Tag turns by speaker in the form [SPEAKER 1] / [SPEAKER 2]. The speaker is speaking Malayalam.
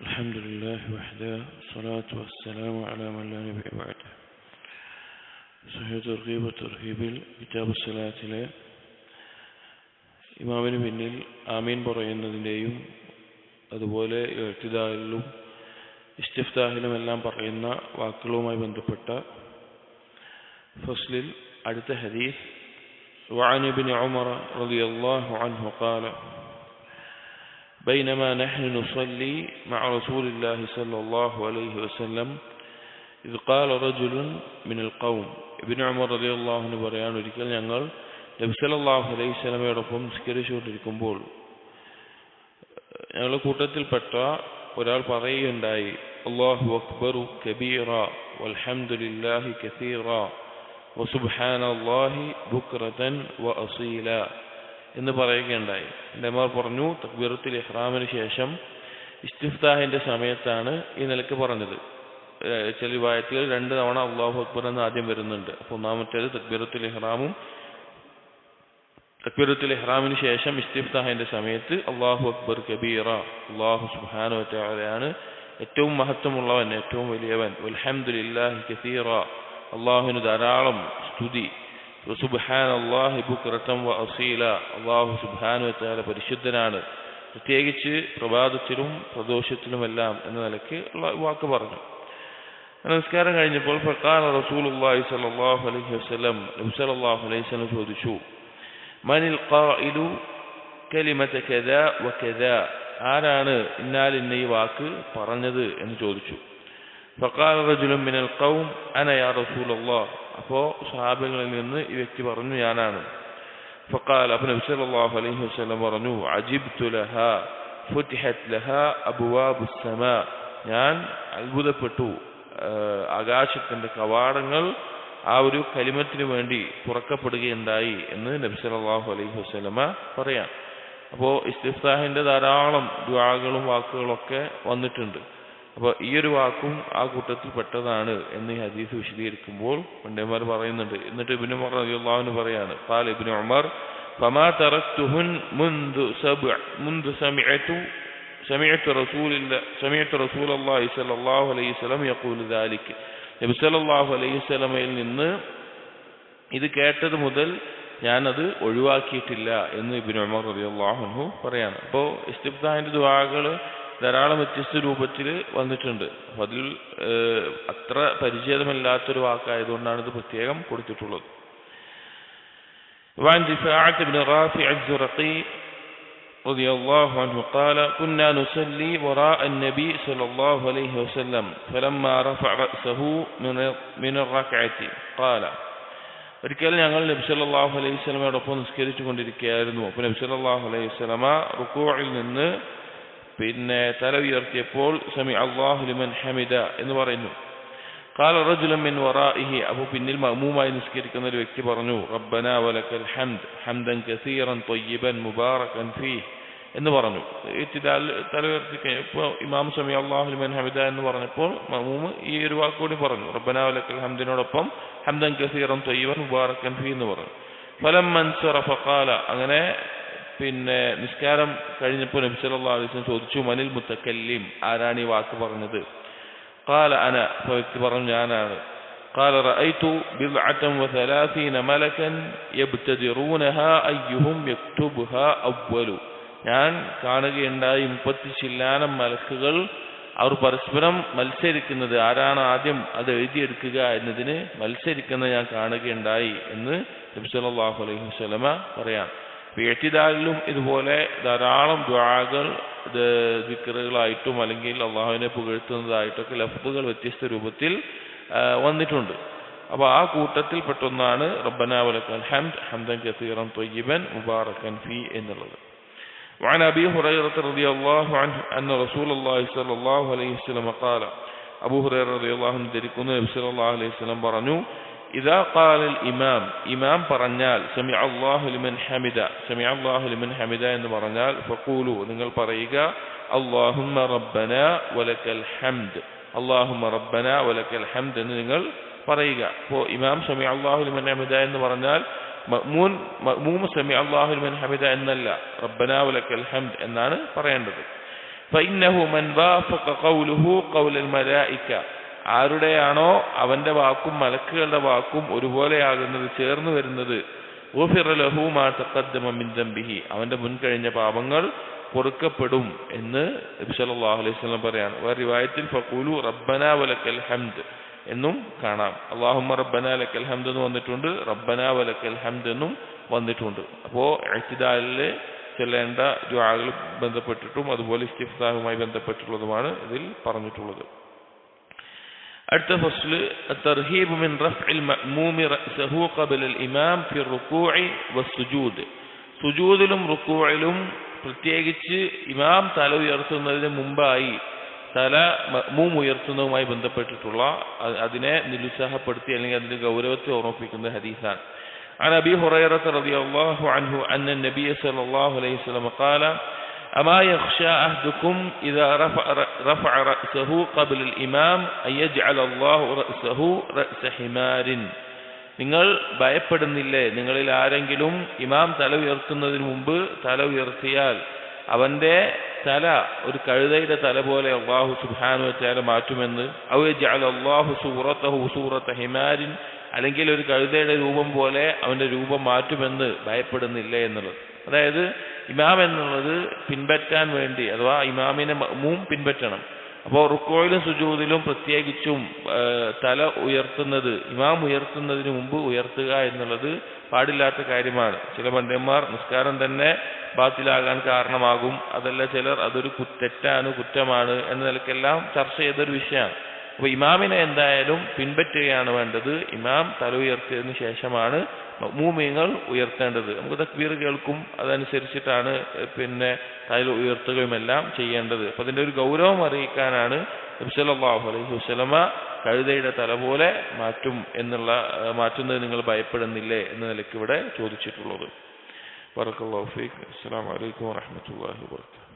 [SPEAKER 1] الحمد لله وحده والصلاة والسلام على من لا نبي بعده. സഹീഹ് തർഗീബ് തർഹീബിൽ കിതാബ് സ്വലാത്തിലെ ഇമാമിന് പിന്നിൽ ആമീൻ പറയുന്നതിൻ്റെയും അതുപോലെ ഇഅ്തിദാലിലും ഇസ്തിഫ്താഹിലും എല്ലാം പറയുന്ന വാക്കുകളുമായി ബന്ധപ്പെട്ട ഫസ്ലിൽ അടുത്ത ഹദീസ് وعن ابن عمر رضي الله عنه قال بينما نحن نصلي مع رسول الله صلى الله عليه وسلم إذ قال رجل من القوم ابن عمر رضي الله عنه പറയാൻ ഒരിക്കൽ ഞങ്ങൾ നബി സല്ലല്ലാഹു അലൈഹി വസല്ലമയോടൊപ്പം നിസ്കരിച്ചുകൊണ്ടിരിക്കുമ്പോൾ ഞങ്ങളുടെ കൂട്ടത്തിൽപ്പെട്ട ഒരാൾ പറയുകയുണ്ടായി അല്ലാഹു അക്ബറു കബീറ വൽഹംദുലില്ലാഹി കസീറ വസുബ്ഹാനല്ലാഹി ബുക്റതൻ വഅസീല എന്ന് പറയുകയുണ്ടായി. ഉമർ പറഞ്ഞു തക്ബീറത്തുൽ ഇഹ്റാമിന് ശേഷം ഇസ്തിഫ്താഹിന്റെ സമയത്താണ് ഈ നിലക്ക് പറഞ്ഞത്. ചില റിവായത്തുകൾ 2 തവണ അല്ലാഹു അക്ബർ എന്ന് ആദ്യം വരുന്നുണ്ട്. അപ്പോൾ ഒന്നാമത്തേത് തക്ബീറത്തുൽ ഇഹ്റാമിന് ശേഷം ഇസ്തിഫ്താഹിന്റെ സമയത്ത് അല്ലാഹു അക്ബർ കബീറ, അല്ലാഹു സുബ്ഹാനഹു വ തആലയാണ് ഏറ്റവും മഹത്വമുള്ളവൻ, ഏറ്റവും വലിയവൻ. വൽഹംദുലില്ലാഹി കസീറ, അല്ലാഹുവിന് ധാരാളം സ്തുതി. സുബ്ഹാനല്ലാഹി ബുക്റതൻ വഅസീല, അല്ലാഹു സുബ്ഹാനഹു വ തആല പരിശുദ്ധനാണ്, പ്രത്യേകിച്ച് പ്രഭാതത്തിലും പ്രദോഷത്തിലുമെല്ലാം എന്ന നിലയ്ക്ക് വാക്ക് പറഞ്ഞു. നമസ്കാരം കഴിഞ്ഞപ്പോൾ ഫഖാല റസൂലുള്ളാഹി സ്വല്ലല്ലാഹു അലൈഹി വസല്ലം, നബി സല്ലല്ലാഹു അലൈഹി വസല്ലം ചോദിച്ചു, മനിൽ ഖായിലു കലിമത കദാ വകദാ, ആരാണ് ഇന്നാൽ ഇന്ന ഈ വാക്ക് പറഞ്ഞത് എന്ന് ചോദിച്ചു. ഫഖാല റജുലുൻ മിനൽ ഖൗം അന യാ റസൂലല്ലാഹ്, അപ്പോൾ സ്വഹാബികളിൽ നിന്ന് ഈ വ്യക്തി പറഞ്ഞു ഞാനാണ്. ഫഖാല, അപ്പോൾ നബി സല്ലല്ലാഹു അലൈഹി വസല്ലം പറഞ്ഞു, അജിബ്തു ലഹാ ഫുതിഹത് ലഹാ അബ്വാബുസ് സമാ, ഞാൻ അത്ഭുതപ്പെട്ടു, ആകാശത്തിന്റെ കവാടങ്ങൾ ആ ഒരു കലിമത്തിന് വേണ്ടി തുറക്കപ്പെടുകയുണ്ടായി എന്ന് നബി സല്ലല്ലാഹു അലൈഹി വസല്ലമ പറയാം. അപ്പോൾ ഇസ്തിഫ്താഹിന്റെ ധാരാളം ദുആകളും വാക്കുകളൊക്കെ വന്നിട്ടുണ്ട്. അപ്പോൾ ഈ ഒരു വാക്കും ആ കൂട്ടത്തിൽ പെട്ടതാണ് എന്ന് ഈ ഹദീസ് വിശദീകരിക്കുമ്പോൾ പണ്ഡിതന്മാർ പറയുന്നുണ്ട്. എന്നിട്ട് ഇബ്നു ഉമർ റളിയല്ലാഹു അൻഹു പറയാണ്, ഖാല ഇബ്നു ഉമർ ഫമാ തറക്തുഹുൻ മുൻദു സമിഅതു റസൂലുള്ളാഹി സ്വല്ലല്ലാഹു അലൈഹി വസല്ലം യഖൂലു ദാലിക, നബി സല്ലല്ലാഹു അലൈഹി വസല്ലമയിൽ നിന്ന് ഇത് കേട്ടത് മുതൽ ഞാനത് ഒഴിവാക്കിയിട്ടില്ല എന്ന് ഇബ്നു ഉമർ റളിയല്ലാഹു അൻഹു പറയാണ്. അപ്പോൾ ഇസ്തിഫ്താഹിന്റെ ദുആകൾ ധാരാളം വ്യത്യസ്ത രൂപത്തിൽ വന്നിട്ടുണ്ട്. അപ്പോൾ അതിൽ അത്ര പരിചിതമല്ലാത്തൊരു വാക്കായതുകൊണ്ടാണ് ഇത് പ്രത്യേകം കൊടുത്തിട്ടുള്ളത്. وعن دفاعة بن رافع الزرقي رضي الله عنه قال كنا نصلي وراء النبي صلى الله عليه وسلم فلما رفع رأسه من الركعة قال, ഒരിക്കൽ ഞങ്ങൾ നബി സല്ലല്ലാഹു അലൈഹി വസല്ലമയോടൊപ്പം നിസ്കരിച്ചു കൊണ്ടിരിക്കുകയായിരുന്നു. അപ്പോൾ നബി സല്ലല്ലാഹു അലൈഹി വസല്ലമ റുകൂഇൽ നിന്ന് പിന്നെ തല ഉയർത്തിയപ്പോൾ സമി അല്ലാഹു ലിമൻ ഹമിദ എന്ന് പറയുന്നു. ഖാല റജുലുൻ മിൻ വറാഇഹി, അപ്പോൾ പിന്നിൽ മഅ്മൂമായി നിസ്കരിക്കുന്ന ഒരു വ്യക്തി പറഞ്ഞു, റബ്ബനാ വലക്കൽ ഹംദ് ഹംദൻ കസീറൻ ത്വയ്യിബൻ മുബാറകൻ ഫീഹ് എന്ന് പറഞ്ഞു. ഇത്തിദാൽ തല ഉയർത്തി കഴിഞ്ഞപ്പോൾ ഇമാം സമി അല്ലാഹു ലിമൻ ഹമിദ എന്ന് പറഞ്ഞപ്പോൾ മഅ്മൂം ഈ ഒരു വാക്കുകൂടി പറഞ്ഞു, റബ്ബനാ വലക്കൽ ഹംദിനോടൊപ്പം ഹംദൻ കസീറൻ ത്വയ്യിബൻ മുബാറകൻ ഫീഹ് എന്ന് പറഞ്ഞു. ഫലമ്മ അൻസറഫ ഖാല, അങ്ങനെ പിന്നെ നിസ്കാരം കഴിഞ്ഞപ്പോൾ നബി സല്ലല്ലാഹു അലൈഹി വസല്ലം ചോദിച്ചു, മനിൽ മുത്തക്കല്ലിം, ആരാണ് ഈ വാക്ക് പറഞ്ഞത്? ഖാല അന, വ്യക്തി പറഞ്ഞു ഞാനാണ്. ഖാല റഅയ്തു ബിദ്അതൻ വസലാസീന മലകൻ യബ്തദിറൂനഹാ അയ്യുഹും യക്തുബുഹാ അവ്വലു, ഞാൻ കാണുകയുണ്ടായി 30 ചില്ലാനം മലക്കുകൾ അവർ പരസ്പരം മത്സരിക്കുന്നത്, ആരാണ് ആദ്യം അത് എഴുതിയെടുക്കുക എന്നതിന് മത്സരിക്കുന്നത് ഞാൻ കാണുകയുണ്ടായി എന്ന് നബി സല്ലല്ലാഹു അലൈഹി വസല്ലമ പറയാം. ഇഅ്തിദാലിലും ഇതുപോലെ ധാരാളം ദുആകൾ ദിക്റുകളായിട്ടും അല്ലെങ്കിൽ അള്ളാഹുവിനെ പുകഴ്ത്തുന്നതായിട്ടൊക്കെ ലഫ്ദുകൾ വ്യത്യസ്ത രൂപത്തിൽ വന്നിട്ടുണ്ട്. അപ്പോൾ ആ കൂട്ടത്തിൽ പെട്ടൊന്നാണ് റബ്ബനാ വലക്കൽ ഹംദ് ഹംദൻ കസീറൻ ത്വയ്യിബൻ മുബാറകൻ ഫീ എന്നുള്ളത്. وعن أبي هريرة رضي الله عنه أن رسول الله صلى الله عليه وسلم قال, അബൂ ഹുറൈറ റളിയല്ലാഹു അൻഹു ധരിക്കുന്നു നബി സല്ലല്ലാഹു അലൈഹി വസല്ലം പറഞ്ഞു, ഇദാ ഖാലൽ ഇമാം, ഇമാം പറഞ്ഞാൽ സമിഅ അല്ലാഹു ലിമൻ ഹമിദ, സമിഅ അല്ലാഹു ലിമൻ ഹമിദ എന്ന് പറഞ്ഞാൽ ഫഖൂലു, നിങ്ങൾ പറയുക അല്ലാഹുമ്മ റബ്ബനാ വലക്കൽ ഹംദ്, അല്ലാഹുമ്മ റബ്ബനാ വലക്കൽ ഹംദ് എന്ന് നിങ്ങൾ പറയുക. അപ്പോൾ ഇമാം സമിഅ അല്ലാഹു ലിമൻ ഹമിദ എന്ന് പറഞ്ഞാൽ മഅ്മൂം സമിഅ അല്ലാഹു ലിമൻ ഹമിദ എന്നല്ല, റബ്ബനാ വലക്കൽ ഹംദ് എന്നാണ് പറയേണ്ടത്. فإنه من وافق قوله قول الملائكة ആരുടെയാണോ അവന്റെ വാക്കും മലക്കുകളുടെ വാക്കും ഒരുപോലെയാകുന്നത്, ചേർന്ന് വരുന്നത്, ഗുഫിറ ലഹു മാ തഖദ്ദമ മിൻ ദംബിഹി, അവന്റെ മുൻകഴിഞ്ഞ പാപങ്ങൾ പൊറുക്കപ്പെടും എന്ന് നബി സല്ലല്ലാഹു അലൈഹി വസല്ലം പറയാണ്. വേറെ റിവായത്തിൽ ഫഖൂലു റബ്ബനാ വലക്കൽ ഹംദ് എന്നും കാണാം. അല്ലാഹുമ്മ റബ്ബനാ ലക്കൽ ഹംദ് എന്ന് വന്നിട്ടുണ്ട്, റബ്ബനാ വലക്കൽ ഹംദ് എന്നും വന്നിട്ടുണ്ട്. അപ്പോൾ ഇഅ്തിദാലിൽ ചൊല്ലേണ്ട ദുആകൾ ബന്ധപ്പെട്ടിട്ടും അതുപോലെ ഇസ്തിഫ്താഹുമായി ബന്ധപ്പെട്ടുള്ളതുമാണ് ഇതിൽ പറഞ്ഞിട്ടുള്ളത്. അടുത്ത ഫസ്ല് തർഹീബ് മിൻ റഫ്ഇൽ മഅ്മൂമി റഅ്സഹു ഖബ്ല ഇമാം ഫി റുകൂഇ വസ്സുജൂദ്. സുജൂദിലും റുകൂഇലും പ്രത്യേകിച്ച് ഇമാം തല ഉയർത്തുന്നതിന് മുമ്പായി തല മഅ്മൂം ഉയർത്തുന്നതുമായി ബന്ധപ്പെട്ടിട്ടുള്ള അതിനെ നിരുത്സാഹപ്പെടുത്തി അല്ലെങ്കിൽ അതിന്റെ ഗൗരവത്തെ ഓർമ്മിപ്പിക്കുന്ന ഹദീസാണ്. عن أبي هريرة رضي الله عنه أن النبي صلى الله عليه وسلم قال أما يخشى أحدكم إذا رفع رأسه قبل الإمام أن يجعل الله رأسه رأس حمار. നിങ്ങൾ ഭയപ്പെടുന്നില്ലേ, നിങ്ങളിൽ ആരെങ്കിലും ഇമാം തല ഉയർത്തുന്നതിന് മുമ്പ് തല ഉയർത്തിയാൽ അവന്റെ തല ഒരു കഴുതയുടെ തല പോലെ അല്ലാഹു സുബ്ഹാനഹു വ തആല മാറ്റുമെന്ന്. ഔ യജഅല അല്ലാഹു സൂറതഹു സൂറത ഹിമാരിൻ, അല്ലെങ്കിൽ ഒരു കഴുതയുടെ രൂപം പോലെ അവന്റെ രൂപം മാറ്റുമെന്ന് ഭയപ്പെടുന്നില്ലേ എന്നുള്ളത്. അതായത് ഇമാം എന്നുള്ളത് പിൻപറ്റാൻ വേണ്ടി, അഥവാ ഇമാമിനെ മഅ്മൂം പിൻപറ്റണം. അപ്പോൾ റുക്കൂഇലും സുജൂദിലും പ്രത്യേകിച്ചും തല ഉയർത്തുന്നത് ഇമാം ഉയർത്തുന്നതിന് മുമ്പ് ഉയർത്തുക എന്നുള്ളത് പാടില്ലാത്ത കാര്യമാണ്. ചില പണ്ഡിതന്മാർ നിസ്കാരം തന്നെ ബാത്തിലാകാൻ കാരണമാകും, അതല്ല ചിലർ അതൊരു തെറ്റാണ്, കുറ്റമാണ് എന്ന നിലക്കെല്ലാം ചർച്ച ചെയ്തൊരു വിഷയമാണ്. അപ്പോൾ ഇമാമിനെ എന്തായാലും പിൻപറ്റുകയാണ് വേണ്ടത്. ഇമാം തല ഉയർത്തിയതിനു ശേഷമാണ് മഅ്മൂമീങ്ങൾ ഉയർത്തേണ്ടത്. നമുക്ക് തക്ബീർ കേൾക്കും, അതനുസരിച്ചിട്ടാണ് പിന്നെ തല ഉയർത്തുകയുമെല്ലാം ചെയ്യേണ്ടത്. അപ്പോൾ അതിൻ്റെ ഒരു ഗൗരവം അറിയിക്കാനാണ് നബി സല്ലല്ലാഹു അലൈഹി വസല്ലമ കഴുതയുടെ തല പോലെ മാറ്റുന്നത് നിങ്ങൾ ഭയപ്പെടുന്നില്ലേ എന്ന നിലയ്ക്ക് ഇവിടെ ചോദിച്ചിട്ടുള്ളത്. ബറക്കല്ലാഹു ഫീക്. അസ്സലാമു അലൈക്കും വറഹ്മത്തുള്ളാഹി വബറകാതുഹു.